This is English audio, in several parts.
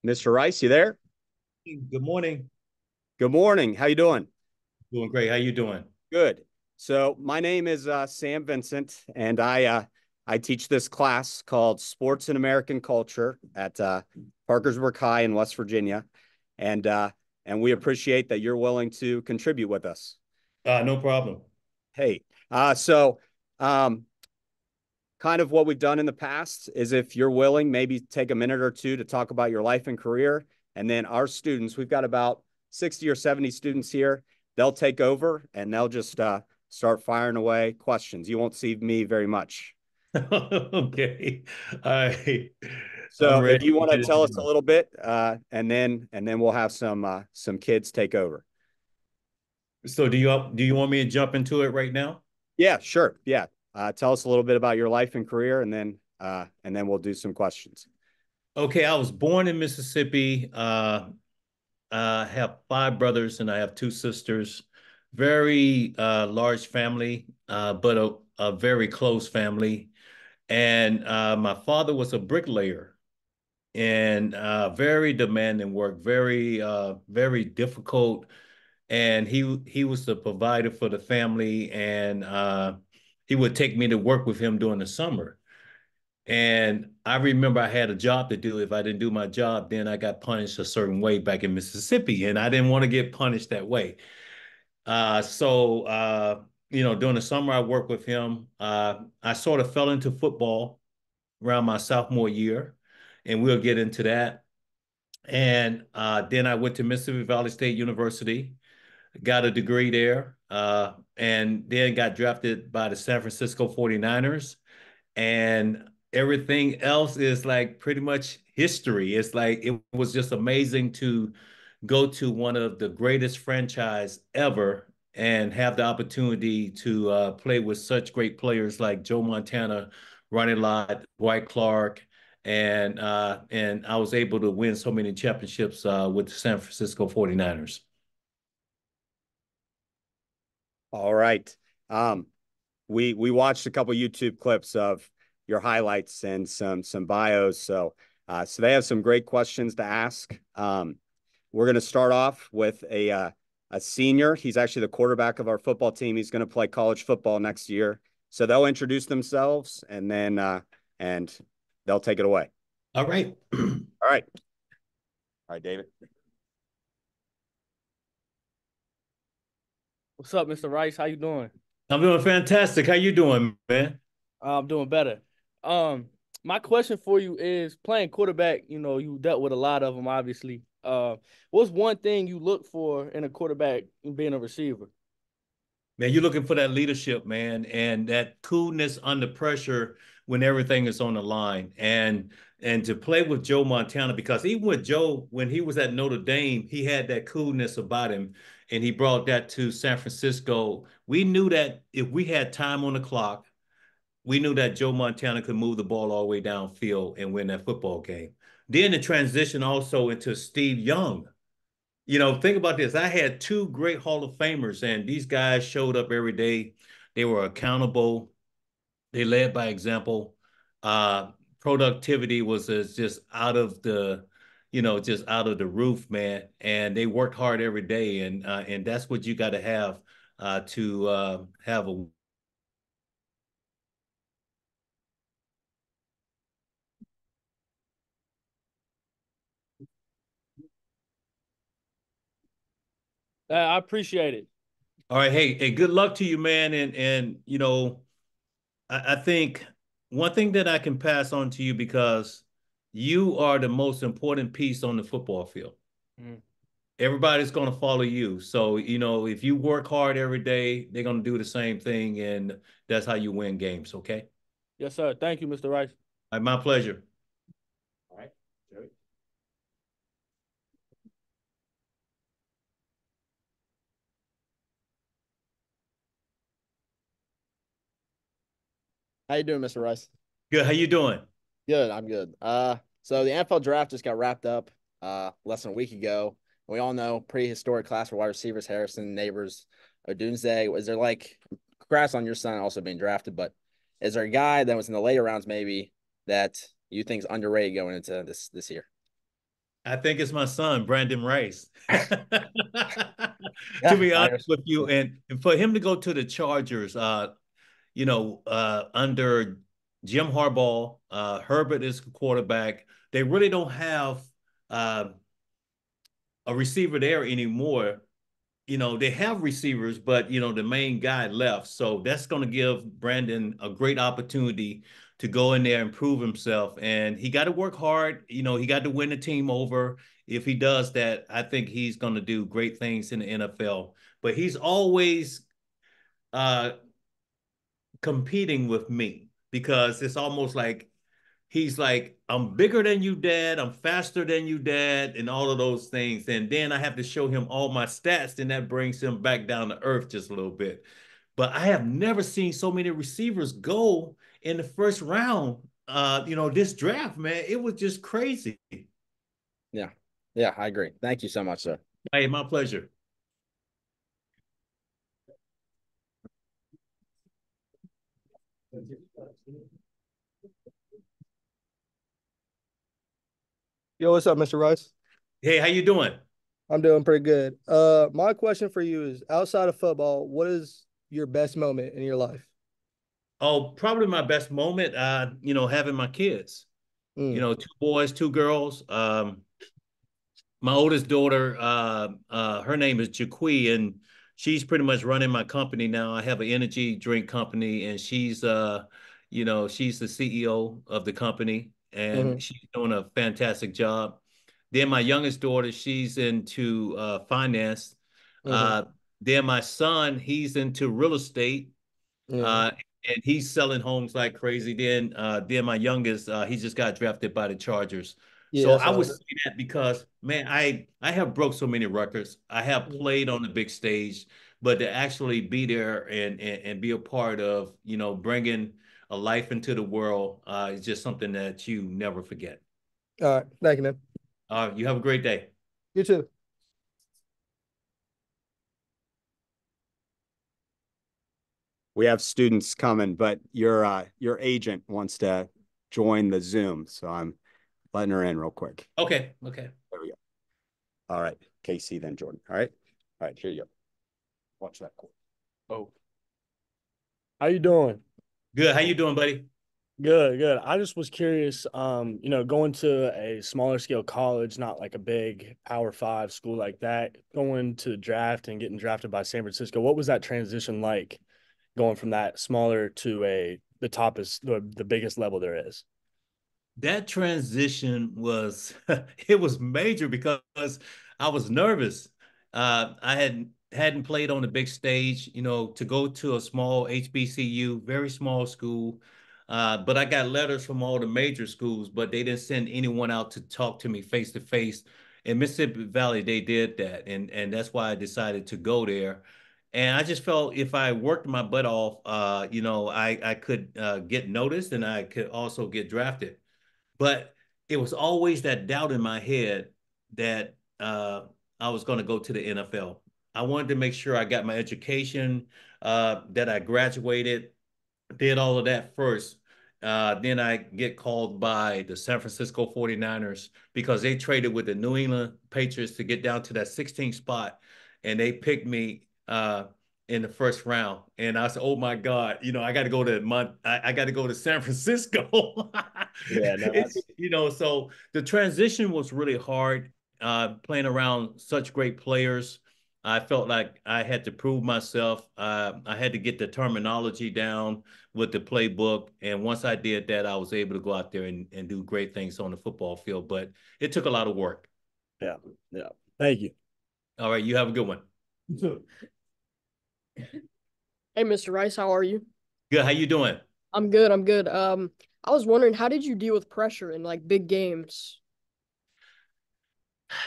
Mr. Rice, you there? Good morning. Good morning. How you doing? Doing great. How you doing? Good. So my name is Sam Vincent, and I teach this class called Sports and American Culture at Parkersburg High in West Virginia, and uh, and we appreciate that you're willing to contribute with us. No problem. Hey, so um, kind of what we've done in the past is if you're willing, maybe take a minute or two to talk about your life and career. And then our students, we've got about 60 or 70 students here. They'll take over and they'll just start firing away questions. You won't see me very much. Okay. All right. I'm So if ready you to want to get it tell us a done. little bit, and then we'll have some kids take over. So do you want me to jump into it right now? Yeah, sure. Yeah. Tell us a little bit about your life and career, and then we'll do some questions. Okay, I was born in Mississippi. I have five brothers and I have two sisters. Very large family, but a very close family. And my father was a bricklayer and very demanding work, very difficult, and he was the provider for the family, and he would take me to work with him during the summer. And I remember I had a job to do. If I didn't do my job, then I got punished a certain way back in Mississippi, and I didn't want to get punished that way. So during the summer I worked with him. I sort of fell into football around my sophomore year, and we'll get into that. And then I went to Mississippi Valley State University, got a degree there, and then got drafted by the San Francisco 49ers. And everything else is like pretty much history. It's like it was just amazing to go to one of the greatest franchise ever and have the opportunity to play with such great players like Joe Montana, Ronnie Lott, Dwight Clark, and I was able to win so many championships with the San Francisco 49ers. All right. Um, we watched a couple YouTube clips of your highlights and some bios. So they have some great questions to ask. We're going to start off with a senior. He's actually the quarterback of our football team. He's going to play college football next year. So they'll introduce themselves and they'll take it away. All right. All right. All right, David. What's up, Mr. Rice? How you doing? I'm doing fantastic. How you doing, man? I'm doing better. Um, my question for you is playing quarterback, you dealt with a lot of them, obviously. What's one thing you look for in a quarterback in being a receiver? Man, you're looking for that leadership, man, and that coolness under pressure when everything is on the line. And to play with Joe Montana, because even with Joe, when he was at Notre Dame, he had that coolness about him, and he brought that to San Francisco. We knew that if we had time on the clock, we knew that Joe Montana could move the ball all the way downfield and win that football game. Then the transition also into Steve Young. Think about this. I had two great Hall of Famers, and these guys showed up every day. They were accountable. They led by example. Uh, Productivity was just just out of the roof, man. And they worked hard every day, and that's what you got to have to have a. I appreciate it. All right, hey, good luck to you, man. And I think one thing that I can pass on to you because you are the most important piece on the football field. Mhm. Everybody's going to follow you. So, if you work hard every day, they're going to do the same thing. And that's how you win games. Okay. Yes, sir. Thank you, Mr. Rice. All right, my pleasure. All right, Jerry. How you doing, Mr. Rice? Good. How you doing? Good, I'm good. So the NFL draft just got wrapped up less than a week ago. We all know pretty historic class for wide receivers, Harrison, Neighbors, Odunze. Is there like congrats on your son also being drafted, but is there a guy that was in the later rounds maybe that you think is underrated going into this year? I think it's my son, Brandon Rice. To Yeah, be I honest with understand. you, and for him to go to the Chargers, under Jim Harbaugh, Herbert is quarterback. They really don't have uh, a receiver there anymore. They have receivers, but the main guy left. So that's going to give Brandon a great opportunity to go in there and prove himself. And he got to work hard. He got to win the team over. If he does that, I think he's going to do great things in the NFL. But he's always uh, competing with me because it's almost like he's like, I'm bigger than you, dad. I'm faster than you, dad, and all of those things. And then I have to show him all my stats, and that brings him back down to earth just a little bit. But I have never seen so many receivers go in the first round. This draft, man, it was just crazy. Yeah. Yeah, I agree. Thank you so much, sir. Hey, my pleasure. Yo, what's up, Mr. Rice? Hey, how you doing? I'm doing pretty good. My question for you is outside of football, what is your best moment in your life? Oh, probably my best moment, having my kids. Mm, 2 boys, 2 girls. My oldest daughter, her name is Jaqui, and she's pretty much running my company now. I have an energy drink company, and she's the CEO of the company, and mm-hmm, she's doing a fantastic job. Then my youngest daughter, she's into finance. mm-hmm. Uh, then my son, he's into real estate, Yeah. uh, and he's selling homes like crazy. Then my youngest, he just got drafted by the Chargers. Yeah, So I I saw would it. say that because, man, I have broke so many records. I have Mm. played on the big stage, but to actually be there and be a part of, bringing a life into the world is just something that you never forget. All right. Thank you, man. You have a great day. You too. We have students coming, but your agent wants to join the Zoom, so I'm letting her in real quick. Okay. Okay. There we go. All right, Casey, then Jordan. All right, here you go. Watch that. Oh, how you doing? Good. How you doing, buddy? Good, good. I just was curious, going to a smaller scale college, not like a big Power Five school like that, going to the draft and getting drafted by San Francisco. What was that transition like going from that smaller to the top is the biggest level there is? That transition was it was major because I was nervous. I hadn't played on the big stage, to go to a small HBCU, very small school. But I got letters from all the major schools, but they didn't send anyone out to talk to me face to face. In Mississippi Valley, they did that, and that's why I decided to go there. And I just felt if I worked my butt off, I could get noticed and I could also get drafted. But it was always that doubt in my head that I was going to go to the NFL. I wanted to make sure I got my education, that I graduated, did all of that first. Then I get called by the San Francisco 49ers because they traded with the New England Patriots to get down to that 16th spot. And they picked me in the first round. And I said, oh my God, I got to go to I got to go to San Francisco. Yeah, no, that's So the transition was really hard, playing around such great players. I felt like I had to prove myself. I had to get the terminology down with the playbook. And once I did that, I was able to go out there and do great things on the football field. But it took a lot of work. yeah, yeah. Thank you. All right, you have a good one. Hey, Mr. Rice, how are you? Good. How you doing? I'm good. I'm good. I was wondering, how did you deal with pressure in like big games?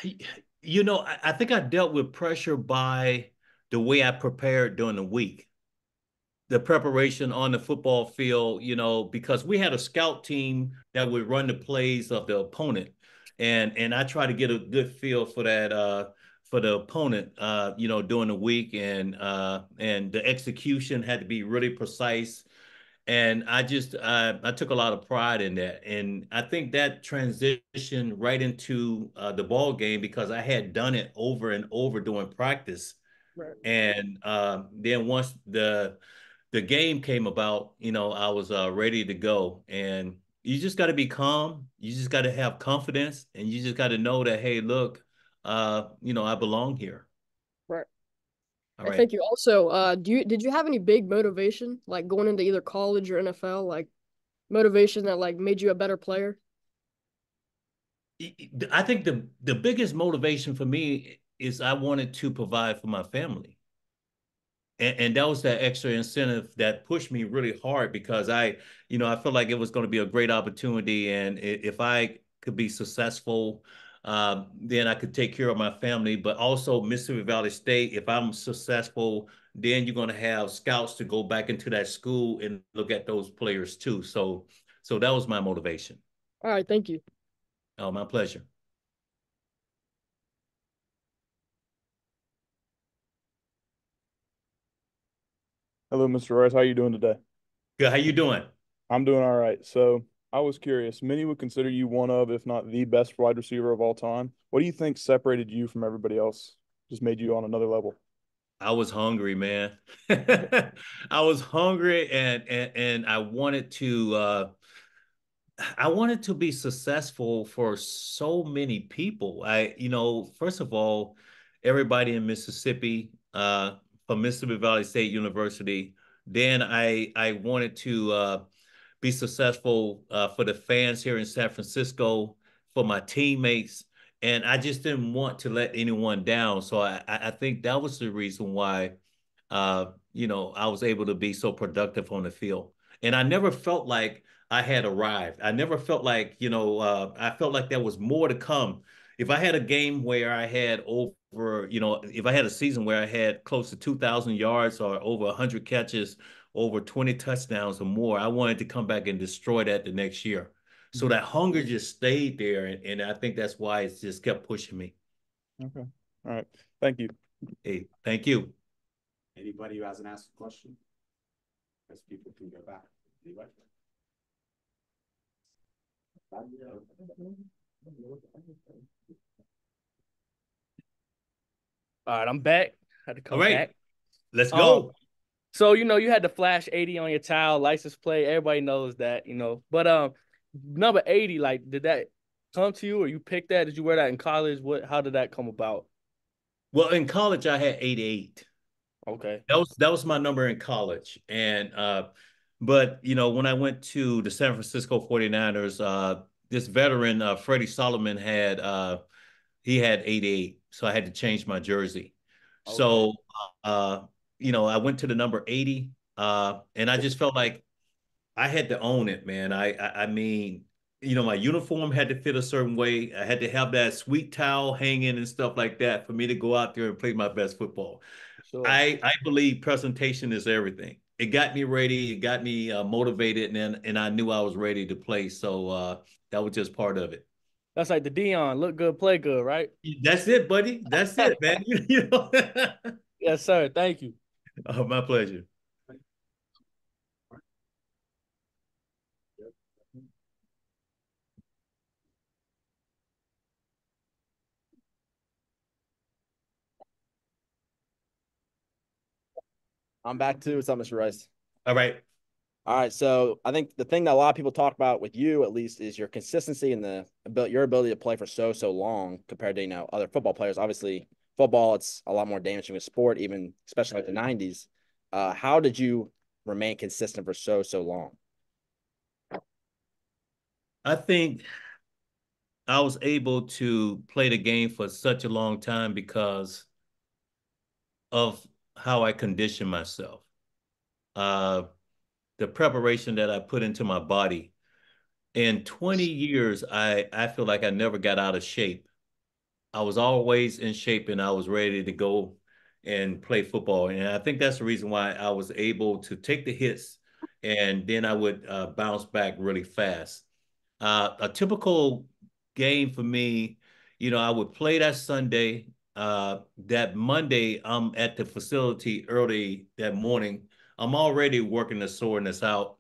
I think I dealt with pressure by the way I prepared during the week. The preparation on the football field, because we had a scout team that would run the plays of the opponent. And I try to get a good feel for that for the opponent, during the week. And the execution had to be really precise. And I took a lot of pride in that. And I think that transitioned right into the ball game because I had done it over and over during practice. Right. And then once the game came about, I was ready to go. And you just got to be calm. You just got to have confidence, and you just got to know that, hey, look, I belong here. Right. All I right. think you also did you have any big motivation like going into either college or NFL, like motivation that like made you a better player? I think the biggest motivation for me is I wanted to provide for my family. And that was that extra incentive that pushed me really hard because I felt like it was going to be a great opportunity. And if I could be successful, then I could take care of my family. But also Mississippi Valley State, if I'm successful, then you're going to have scouts to go back into that school and look at those players too. So that was my motivation. All right, thank you. Oh, my pleasure. Hello, Mr. Rice. How you doing today? Good. How you doing? I'm doing all right. So I was curious. Many would consider you one of, if not the best wide receiver of all time. What do you think separated you from everybody else? Just made you on another level? I was hungry, man. I was hungry and I wanted to be successful for so many people. First of all, everybody in Mississippi, from Mississippi Valley State University. Then I wanted to be successful for the fans here in San Francisco, for my teammates, and I just didn't want to let anyone down. So I think that was the reason why I was able to be so productive on the field. And I never felt like I had arrived. I never felt like, I felt like there was more to come. If I had a game where I had if I had a season where I had close to 2,000 yards or over 100 catches, over 20 touchdowns or more, I wanted to come back and destroy that the next year. So that hunger just stayed there. And I think that's why it's just kept pushing me. Okay. All right. Thank you. Hey, thank you. Anybody who hasn't asked a question? Because people can go back. Anybody? All right, I'm back. Had to All come right, back. let's go. So you had the Flash 80 on your towel, license plate. Everybody knows that. But number 80, like, did that come to you, or you picked that? Did you wear that in college? How did that come about? Well, in college, I had 88. Okay. That was my number in college. And but when I went to the San Francisco 49ers, this veteran, Freddie Solomon he had 88. So I had to change my jersey. Okay. So uh, I went to the number 80. And I just felt like I had to own it, man. I mean, my uniform had to fit a certain way. I had to have that sweet towel hanging and stuff like that for me to go out there and play my best football. Sure. I believe presentation is everything. It got me ready. It got me motivated, and I knew I was ready to play. So that was just part of it. That's like the Dion, look good, play good, right? That's it, buddy. That's it, man. Yes, sir. Thank you. Oh, my pleasure. I'm back too. What's up, Mr. Rice? All right. All right. So I think the thing that a lot of people talk about with you, at least, is your consistency and your ability to play for so long compared to other football players. Obviously, football, it's a lot more damaging a sport, even especially like the '90s. How did you remain consistent for so long? I think I was able to play the game for such a long time because of how I conditioned myself. Uh, the preparation that I put into my body. In 20 years, I feel like I never got out of shape. I was always in shape and I was ready to go and play football. And I think that's the reason why I was able to take the hits and then I would bounce back really fast. A typical game for me, I would play that Sunday. That Monday, I'm at the facility early that morning. I'm already working the soreness out.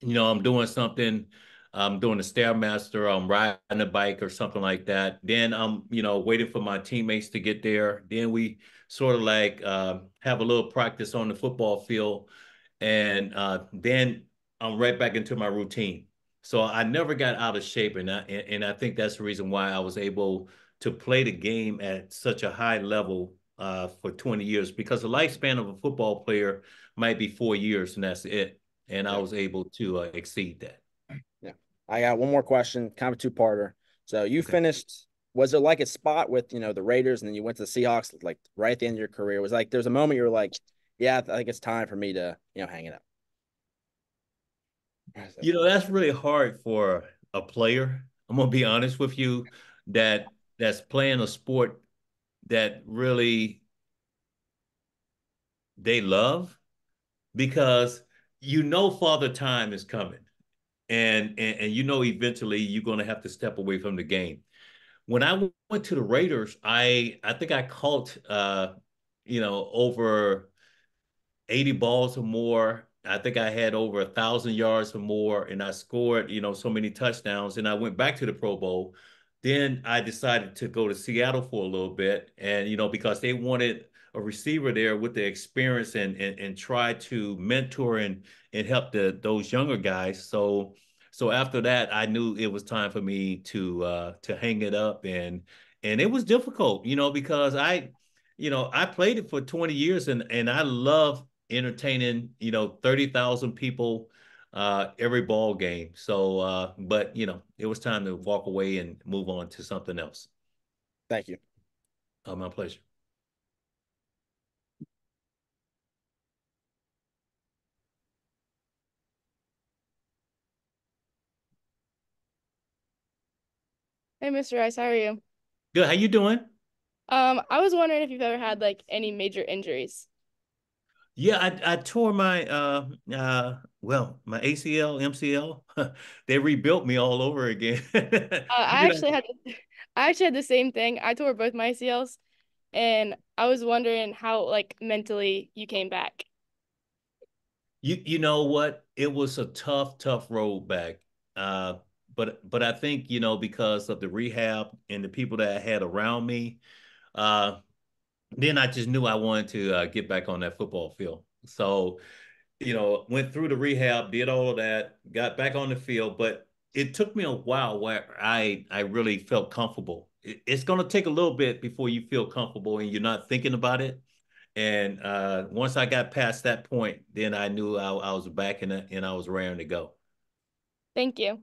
I'm doing something, I'm doing a Stairmaster, I'm riding a bike or something like that. Then I'm, waiting for my teammates to get there. Then we sort of like have a little practice on the football field. And then I'm right back into my routine. So I never got out of shape. And I think that's the reason why I was able to play the game at such a high level for 20 years, because the lifespan of a football player might be 4 years and that's it. And I was able to exceed that. Yeah. I got one more question, kind of a two-parter. So you finished, was it like a spot with, the Raiders and then you went to the Seahawks, like right at the end of your career? Was like, there's a moment you were like, yeah, I think it's time for me to, hang it up. That's really hard for a player. I'm gonna be honest with you, that's playing a sport that really they love, because Father Time is coming, and eventually you're gonna have to step away from the game. When I went to the Raiders, I think I caught over 80 balls or more. I think I had over 1,000 yards or more, and I scored, so many touchdowns. And I went back to the Pro Bowl. Then I decided to go to Seattle for a little bit, and because they wanted a receiver there with the experience and try to mentor and help those younger guys. So after that, I knew it was time for me to hang it up, and it was difficult, because I played it for 20 years, and I love entertaining 30,000 people every ball game. So but it was time to walk away and move on to something else. Thank you. My pleasure. Hey, Mr. Rice, how are you? Good. How you doing? I was wondering if you've ever had like any major injuries. Yeah, I tore my my ACL, MCL. They rebuilt me all over again. I You know, actually had I actually had the same thing. I tore both my ACLs, and I was wondering how like mentally you came back. you know what? It was a tough road back. Uh, but I think, because of the rehab and the people that I had around me, uh, then I just knew I wanted to get back on that football field. So, went through the rehab, did all of that, got back on the field, but it took me a while where I really felt comfortable. It's going to take a little bit before you feel comfortable and you're not thinking about it. And once I got past that point, then I knew I was back and I was raring to go. Thank you.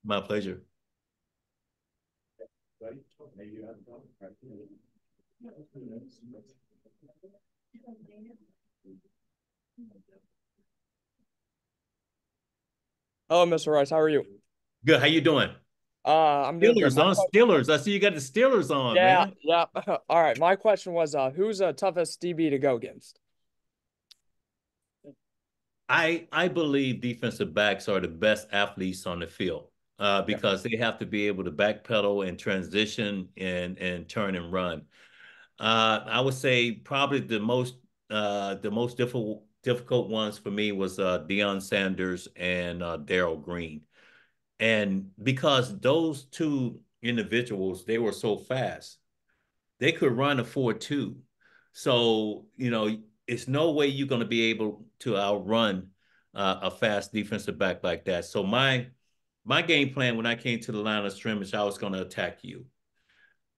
My pleasure. Oh, Mr. Rice, how are you? Good. How you doing? I'm doing good. Steelers on Steelers. I see you got the Steelers on, Yeah, man. yeah. All right. My question was, who's the toughest DB to go against? I believe defensive backs are the best athletes on the field because they have to be able to backpedal and transition and turn and run. I would say probably the most difficult ones for me was Deion Sanders and Darrell Green. And because those two individuals, they were so fast, they could run a 4.2. So, it's no way you're going to be able to outrun a fast defensive back like that. So my game plan when I came to the line of scrimmage, I was going to attack you.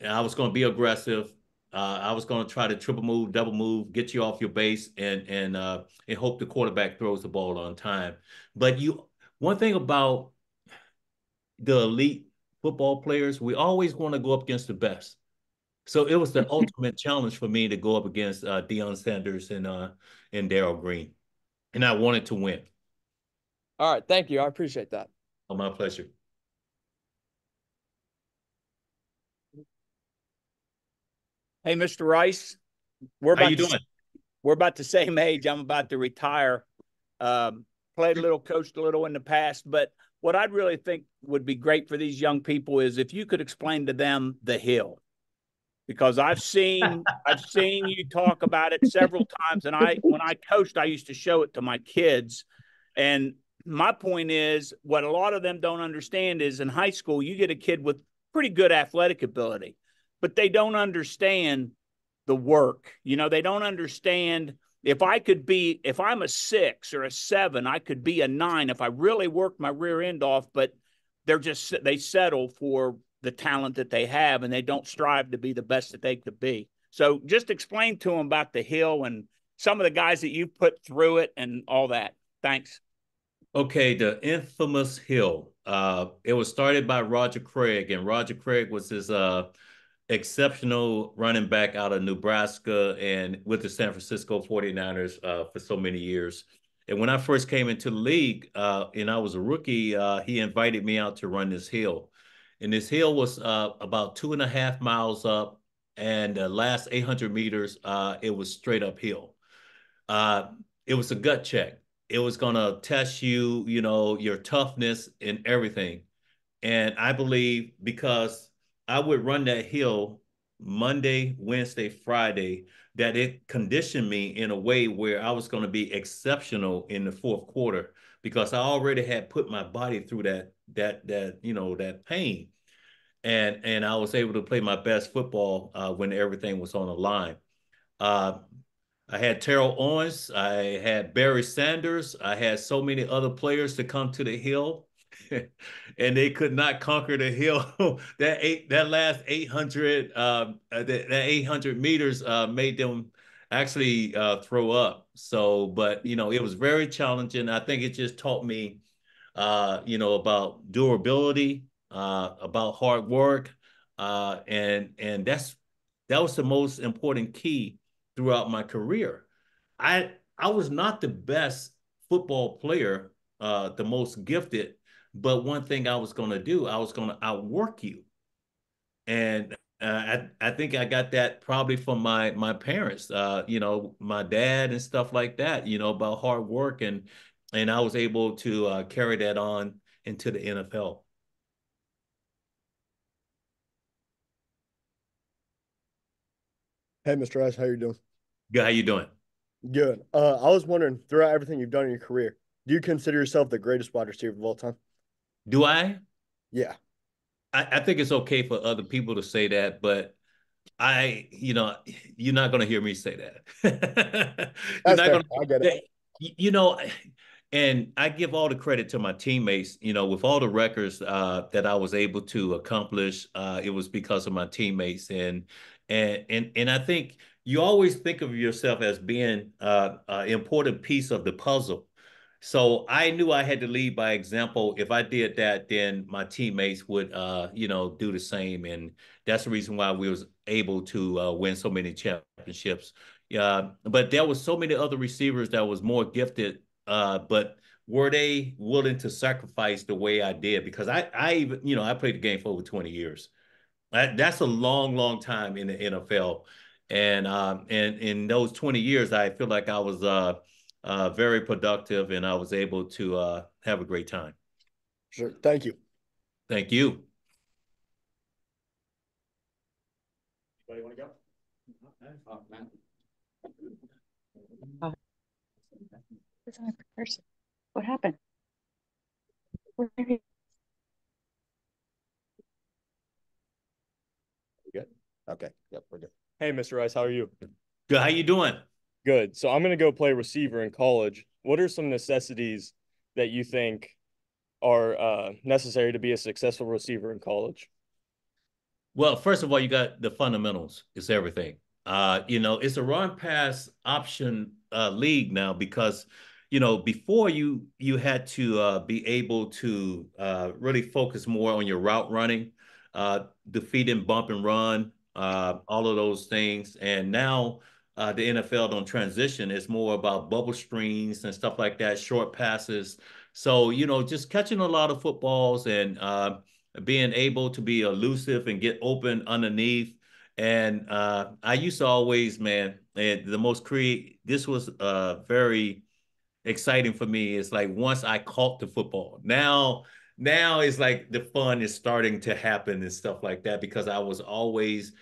And I was going to be aggressive. I was going to try to triple move, double move, get you off your base, and hope the quarterback throws the ball on time. But one thing about the elite football players, we always want to go up against the best. So it was the ultimate challenge for me to go up against Deion Sanders and Darrell Green, and I wanted to win. All right. Thank you. I appreciate that. Oh, my pleasure. Hey, Mr. Rice, How you doing? We're about the same age. I'm about to retire. Played a little, coached a little in the past, but what I'd really think would be great for these young people is if you could explain to them the hill, because I've seen you talk about it several times, and when I coached, I used to show it to my kids, and my point is what a lot of them don't understand is in high school, you get a kid with pretty good athletic ability, but they don't understand the work. They don't understand if I'm a 6 or a 7, I could be a 9 if I really work my rear end off, but they settle for the talent that they have and they don't strive to be the best that they could be. So just explain to them about the hill and some of the guys that you put through it and all that. Thanks. Okay, the infamous hill. It was started by Roger Craig, and Roger Craig was this exceptional running back out of Nebraska and with the San Francisco 49ers for so many years. And when I first came into the league and I was a rookie, he invited me out to run this hill. And this hill was about 2.5 miles up, and the last 800 meters, it was straight uphill. It was a gut check. It was going to test you, your toughness and everything. And I believe because I would run that hill Monday, Wednesday, Friday, that it conditioned me in a way where I was going to be exceptional in the fourth quarter because I already had put my body through that pain. And I was able to play my best football when everything was on the line. I had Terrell Owens, I had Barry Sanders, I had so many other players to come to the hill, and they could not conquer the hill. that last 800 that 800 meters made them actually throw up. So, but it was very challenging. I think it just taught me, about durability, about hard work, and that was the most important key throughout my career. I was not the best football player, the most gifted, but one thing I was going to do, I was going to outwork you. And I think I got that probably from my parents, my dad and stuff like that, about hard work, and I was able to carry that on into the NFL. Hey, Mr. Rice, how you doing? Good. How you doing? Good. I was wondering, throughout everything you've done in your career, do you consider yourself the greatest wide receiver of all time? Do I? Yeah. I think it's okay for other people to say that, but you're not going to hear me say that. You're not going to. I get it. And I give all the credit to my teammates. With all the records that I was able to accomplish, it was because of my teammates. And I think you always think of yourself as being an important piece of the puzzle. So I knew I had to lead by example. If I did that, then my teammates would, do the same. And that's the reason why we was able to win so many championships. But there was so many other receivers that was more gifted. But were they willing to sacrifice the way I did? Because I even, I played the game for over 20 years. That's a long, long time in the NFL. And in those 20 years, I feel like I was very productive, and I was able to have a great time. Sure. Thank you. Thank you. Anybody want to go? It's another person. What happened? Where are you? Good. Okay. Yep, we're good. Hey, Mr. Rice, how are you? Good. How you doing? Good. So I'm going to go play receiver in college. What are some necessities that you think are necessary to be a successful receiver in college? Well, first of all, you got the fundamentals. It's everything. It's a run pass option league now because, before you had to be able to really focus more on your route running, defeating bump and run, all of those things. And now the NFL don't transition. It's more about bubble screens and stuff like that, short passes. So, just catching a lot of footballs and being able to be elusive and get open underneath. And I used to always, man, this was very exciting for me. It's like once I caught the football, now it's like the fun is starting to happen and stuff like that because I was always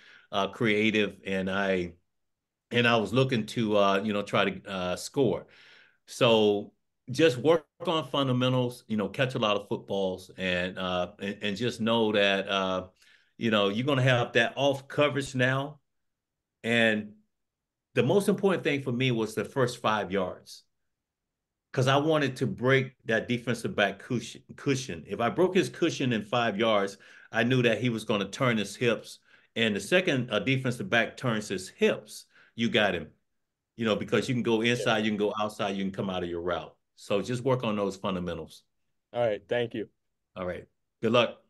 creative and I was looking to try to score. So just work on fundamentals, catch a lot of footballs and just know that you're gonna have that off coverage now. And the most important thing for me was the first 5 yards. Because I wanted to break that defensive back cushion. If I broke his cushion in 5 yards, I knew that he was going to turn his hips. And the second a defensive back turns his hips, you got him. Because you can go inside, you can go outside, you can come out of your route. So just work on those fundamentals. All right. Thank you. All right. Good luck.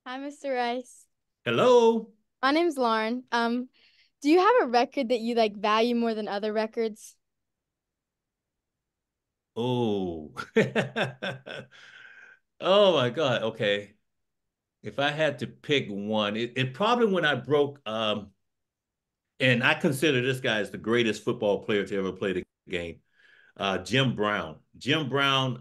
Hi, Mr. Rice. Hello. My name's Lauren. Do you have a record that you like value more than other records? Oh. Oh my God. Okay. If I had to pick one, it probably when I broke and I consider this guy as the greatest football player to ever play the game. Jim Brown. Jim Brown,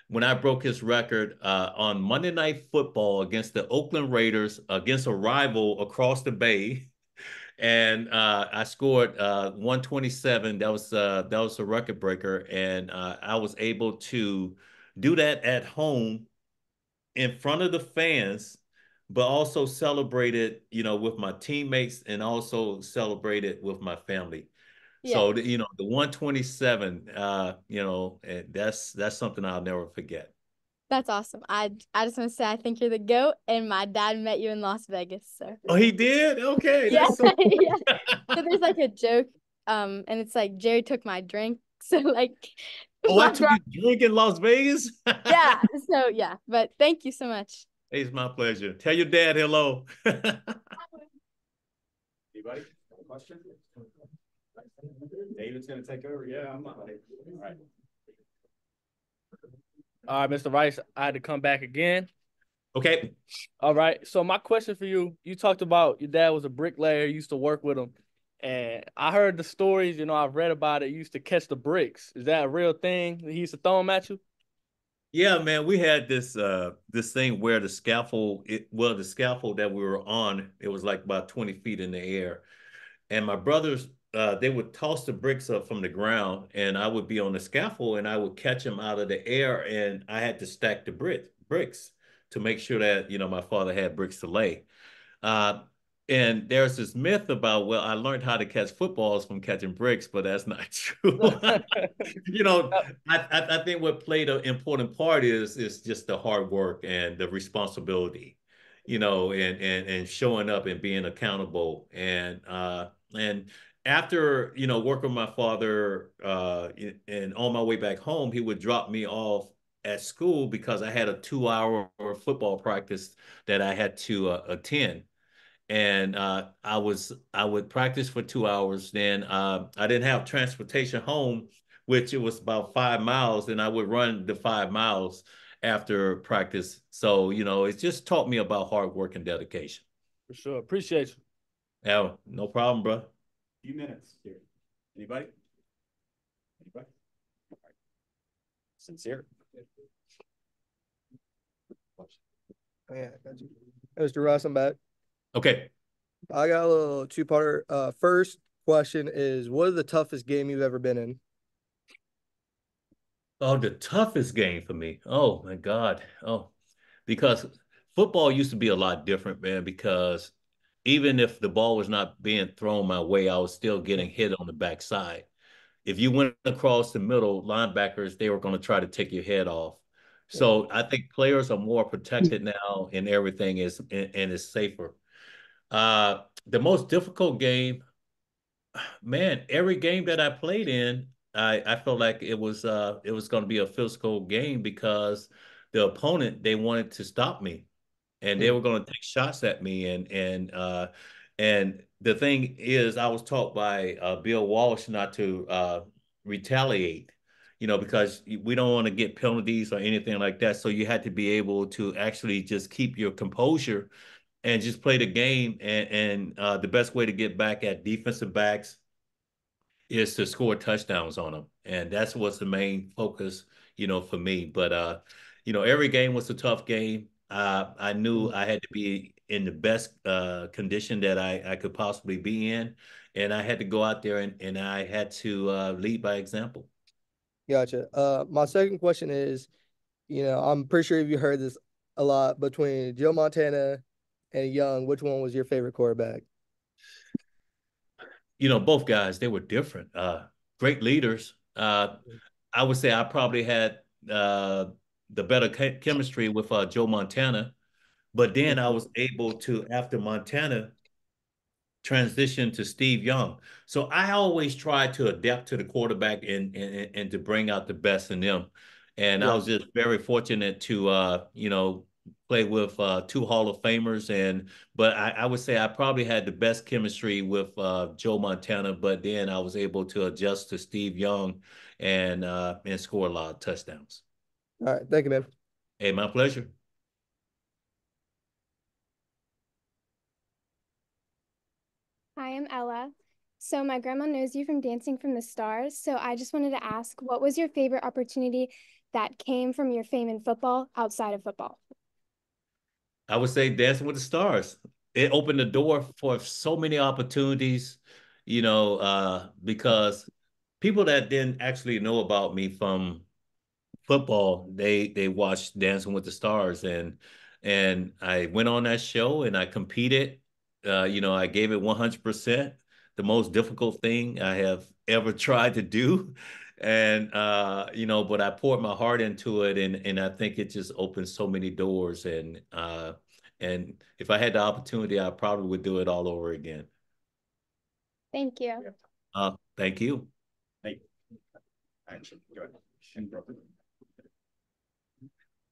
when I broke his record on Monday Night Football against the Oakland Raiders, against a rival across the bay, and I scored 127. That was a record breaker, and I was able to do that at home in front of the fans, but also celebrated, with my teammates and also celebrated with my family. Yeah. So, the 127, and that's something I'll never forget. That's awesome. I just want to say I think you're the GOAT, and my dad met you in Las Vegas. So Oh, he did? Okay. yeah, That's so cool. yeah. So there's like a joke, and it's like Jerry took my drink. So like, Oh, I my took dad, you drink in Las Vegas? yeah. So yeah, but thank you so much. It's my pleasure. Tell your dad hello. Anybody? Question? David's gonna take over. Yeah, I'm not. All right. All right, Mr. Rice, I had to come back again. Okay. All right. So my question for you, you talked about your dad was a bricklayer, you used to work with him. And I heard the stories, I've read about it. You used to catch the bricks. Is that a real thing? He used to throw them at you? Yeah, man, we had this thing where the scaffold that we were on, it was like about 20 feet in the air. And my brothers, they would toss the bricks up from the ground, and I would be on the scaffold, and I would catch them out of the air, and I had to stack the bricks to make sure that my father had bricks to lay. And there's this myth about, well, I learned how to catch footballs from catching bricks, but that's not true. I think what played an important part is just the hard work and the responsibility, and showing up and being accountable. And after, working with my father, and on my way back home, he would drop me off at school because I had a 2-hour football practice that I had to attend. And I would practice for 2 hours. Then I didn't have transportation home, which it was about 5 miles, and I would run the 5 miles after practice. So, it just taught me about hard work and dedication. For sure. Appreciate you. Yeah, no problem, bro. Few minutes here. Anybody? Anybody? All right. Sincere. Oh, yeah, got you. Mr. Russ, I'm back. Okay. I got a little two-parter. First question is, what is the toughest game you've ever been in? Oh, the toughest game for me. Oh my God. Oh, because football used to be a lot different, man, because even if the ball was not being thrown my way, I was still getting hit on the backside. If you went across the middle, linebackers, they were going to try to take your head off. So I think players are more protected now, and everything is safer. The most difficult game, man, every game that I played in, I felt like it was going to be a physical game because the opponent, they wanted to stop me, and they were going to take shots at me. And the thing is, I was taught by Bill Walsh not to retaliate, because we don't want to get penalties or anything like that. So you had to be able to actually just keep your composure and just play the game. And the best way to get back at defensive backs is to score touchdowns on them. And that's what's the main focus, for me. But, every game was a tough game. I knew I had to be in the best condition that I could possibly be in. And I had to go out there and I had to lead by example. Gotcha. My second question is, I'm pretty sure you heard this a lot between Joe Montana and Young. Which one was your favorite quarterback? Both guys, they were different. Great leaders. I would say I probably had the better chemistry with Joe Montana, but then I was able to, after Montana, transition to Steve Young. So I always try to adapt to the quarterback and to bring out the best in them. And I was just very fortunate to play with two Hall of Famers. But I would say I probably had the best chemistry with Joe Montana, but then I was able to adjust to Steve Young and score a lot of touchdowns. All right. Thank you, man. Hey, my pleasure. Hi, I'm Ella. So my grandma knows you from Dancing from the Stars. So I just wanted to ask, what was your favorite opportunity that came from your fame in football outside of football? I would say Dancing with the Stars. It opened the door for so many opportunities, because people that didn't actually know about me from football, they watched Dancing with the Stars, and I went on that show and I competed. I gave it 100%, the most difficult thing I have ever tried to do. And but I poured my heart into it, and I think it just opened so many doors. And if I had the opportunity, I probably would do it all over again. Thank you. Thank you. Hey. Action. Go ahead.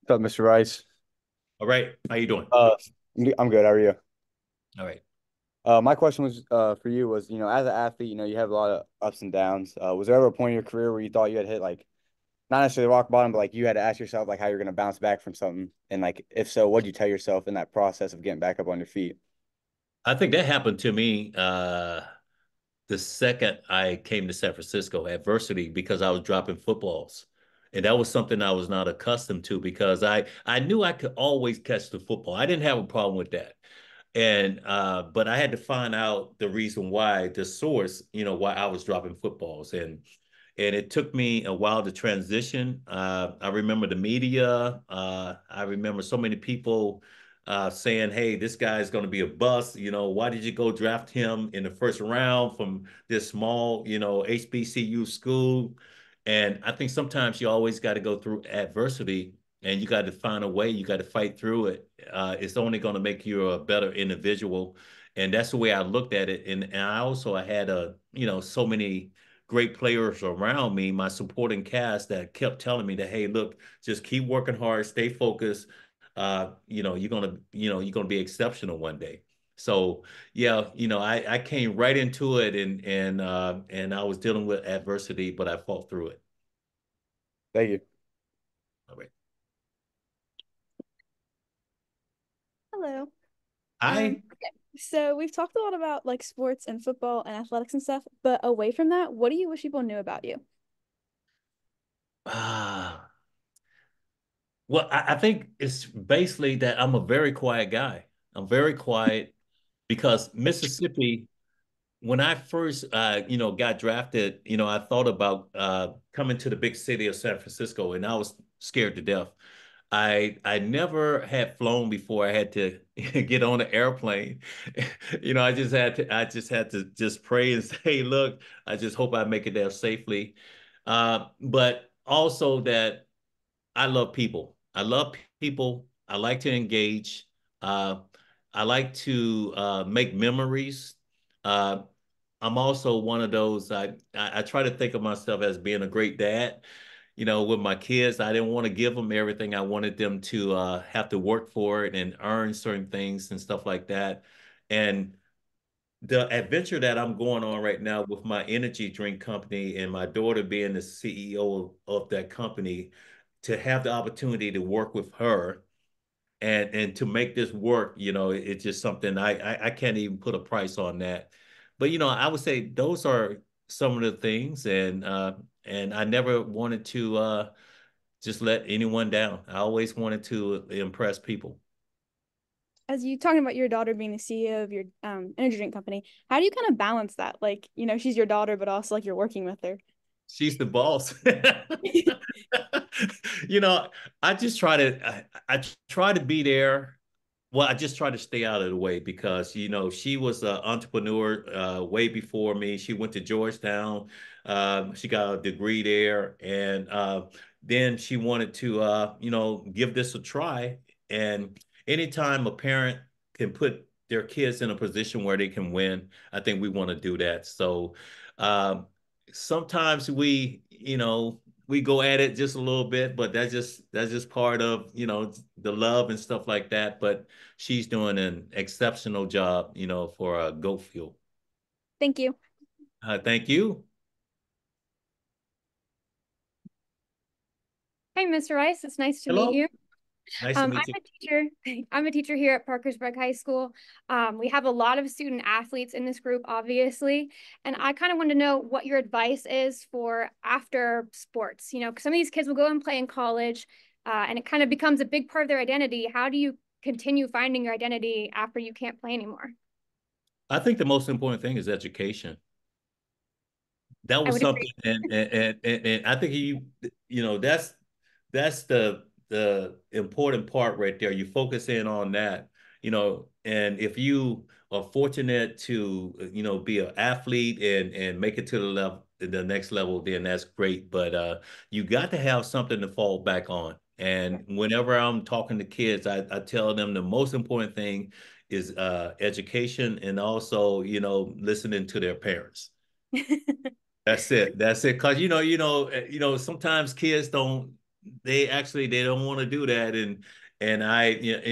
What's up, Mr. Rice? All right. How you doing? I'm good. How are you? All right. My question was for you was, as an athlete, you have a lot of ups and downs. Was there ever a point in your career where you thought you had hit like not necessarily rock bottom, but like you had to ask yourself like how you're gonna bounce back from something? And like if so, what did you tell yourself in that process of getting back up on your feet? I think that happened to me the second I came to San Francisco, adversity, because I was dropping footballs. And that was something I was not accustomed to because I knew I could always catch the football. I didn't have a problem with that. And but I had to find out the reason why, the source, why I was dropping footballs. And it took me a while to transition. I remember the media. I remember so many people saying, hey, this guy is going to be a bust. Why did you go draft him in the first round from this small, HBCU school? And I think sometimes you always got to go through adversity and you got to find a way, you got to fight through it. It's only going to make you a better individual. And that's the way I looked at it. And I had so many great players around me, my supporting cast that kept telling me that, hey, look, just keep working hard, stay focused. You're gonna be exceptional one day. So yeah, I came right into it and I was dealing with adversity, but I fought through it. Thank you. All right. Hello. Hi. So we've talked a lot about like sports and football and athletics and stuff, but away from that, what do you wish people knew about you? Well, I think it's basically that I'm a very quiet guy. I'm very quiet because Mississippi, when I first, got drafted, I thought about coming to the big city of San Francisco, and I was scared to death. I never had flown before. I had to get on an airplane. I just had to just pray and say, look, I just hope I make it there safely. But also that I love people. I love people. I like to engage. Uh, I like to make memories. Uh, I'm also one of those. I try to think of myself as being a great dad. With my kids, I didn't want to give them everything. I wanted them to have to work for it and earn certain things and stuff like that. And the adventure that I'm going on right now with my energy drink company and my daughter being the CEO of that company, to have the opportunity to work with her and to make this work, it's just something I can't even put a price on that. But I would say those are some of the things, and I never wanted to just let anyone down. I always wanted to impress people. as you talking about your daughter being the CEO of your energy drink company, how do you kind of balance that? Like, you know, she's your daughter, but also like you're working with her. She's the boss. You know, I just try to I try to be there. Well, I just try to stay out of the way because, you know, she was an entrepreneur way before me. She went to Georgetown. She got a degree there. And then she wanted to, you know, give this a try. And anytime a parent can put their kids in a position where they can win, I think we want to do that. So sometimes you know, we go at it just a little bit, but that's just part of, you know, the love and stuff like that. But she's doing an exceptional job, you know, for Goat Fuel. Thank you. Thank you. Hi, Mr. Rice. It's nice to Hello. meet you. Nice to meet I'm you. a teacher. I'm a teacher here at Parkersburg High School. We have a lot of student athletes in this group, obviously, and I kind of want to know what your advice is for after sports. You know, 'cause some of these kids will go and play in college, and it kind of becomes a big part of their identity. How do you continue finding your identity after you can't play anymore? I think the most important thing is education. That I was would something, agree. and I think you know, that's the important part right there. You focus in on that, you know, and if you are fortunate to, you know, be an athlete and make it to the next level, then that's great. But you got to have something to fall back on. And whenever I'm talking to kids, I tell them the most important thing is education, and also, you know, listening to their parents. That's it. That's it. Cause sometimes kids they don't want to do that. And I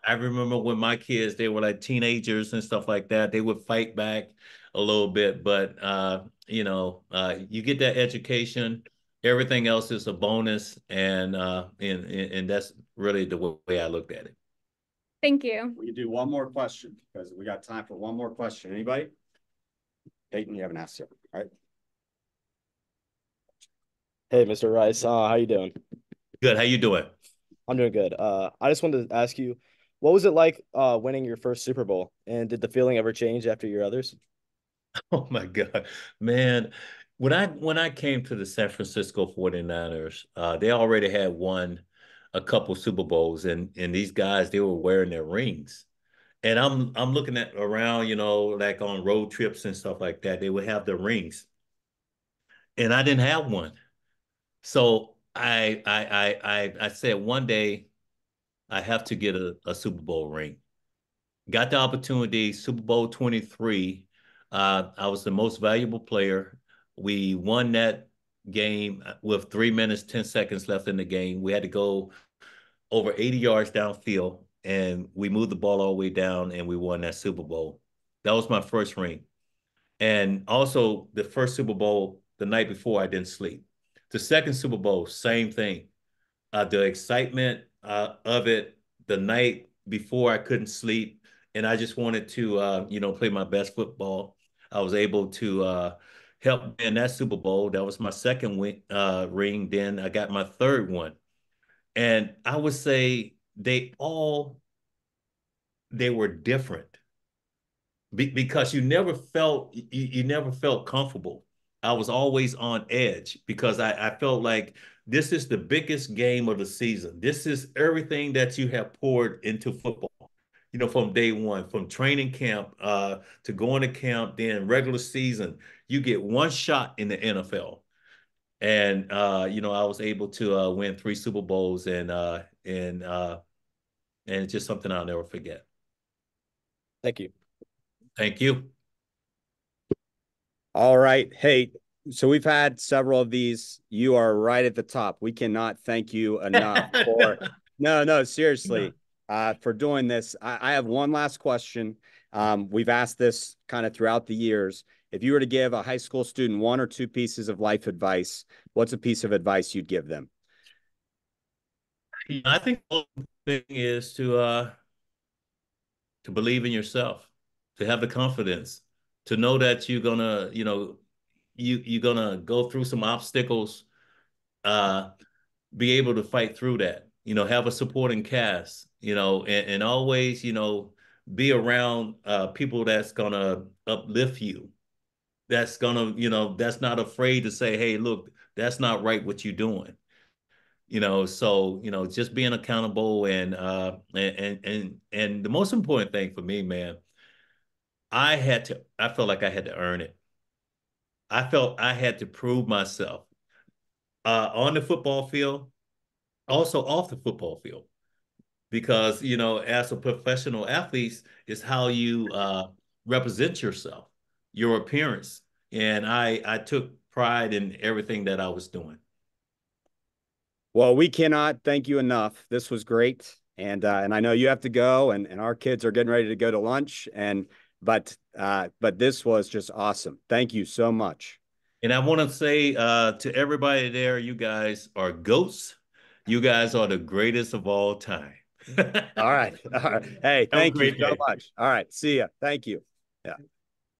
remember when my kids, they were like teenagers and stuff like that, they would fight back a little bit. But you get that education, everything else is a bonus. And that's really the way I looked at it. Thank you. We can do one more question because we got time for one more question. Anybody? Peyton, you haven't asked yet. All right. Hey, Mr. Rice, how you doing? Good. How you doing? I'm doing good. I just wanted to ask you, what was it like winning your first Super Bowl, and did the feeling ever change after your others? Oh my God, man. When I came to the San Francisco 49ers, they already had won a couple Super Bowls, and these guys, they were wearing their rings. And I'm looking at around, you know, like on road trips and stuff like that, they would have the rings. And I didn't have one. So I said one day I have to get a Super Bowl ring. Got the opportunity, Super Bowl 23. I was the most valuable player. We won that game with 3 minutes, 10 seconds left in the game. We had to go over 80 yards downfield, and we moved the ball all the way down, and we won that Super Bowl. That was my first ring. And also the first Super Bowl, the night before, I didn't sleep. The second Super Bowl, same thing. The excitement of it, the night before, I couldn't sleep, and I just wanted to, play my best football. I was able to help in that Super Bowl. That was my second ring. Then I got my third one, and I would say they were different because you never felt comfortable. I was always on edge because I felt like this is the biggest game of the season. This is everything that you have poured into football, you know, from day one, from training camp to going to camp, then regular season. You get one shot in the NFL. And I was able to win 3 Super Bowls, and it's just something I'll never forget. Thank you. Thank you. All right. Hey, so we've had several of these. You are right at the top. We cannot thank you enough for no, seriously, for doing this. I have one last question. We've asked this kind of throughout the years. If you were to give a high school student 1 or 2 pieces of life advice, what's a piece of advice you'd give them? I think the thing is to believe in yourself, to have the confidence, to know that you're gonna, you're gonna go through some obstacles, be able to fight through that. Have a supporting cast, and always, be around people that's gonna uplift you. That's gonna, that's not afraid to say, hey, look, that's not right what you're doing. So, just being accountable and the most important thing for me, man, I felt like I had to earn it. I felt I had to prove myself on the football field, also off the football field. Because, as a professional athlete, is how you represent yourself, your appearance. And I took pride in everything that I was doing. Well, we cannot thank you enough. This was great. And I know you have to go, and our kids are getting ready to go to lunch. But this was just awesome. Thank you so much. And I want to say to everybody there, you guys are GOATs. You guys are the greatest of all time. All right. Hey, thank you so much. All right. See ya. Thank you. Yeah.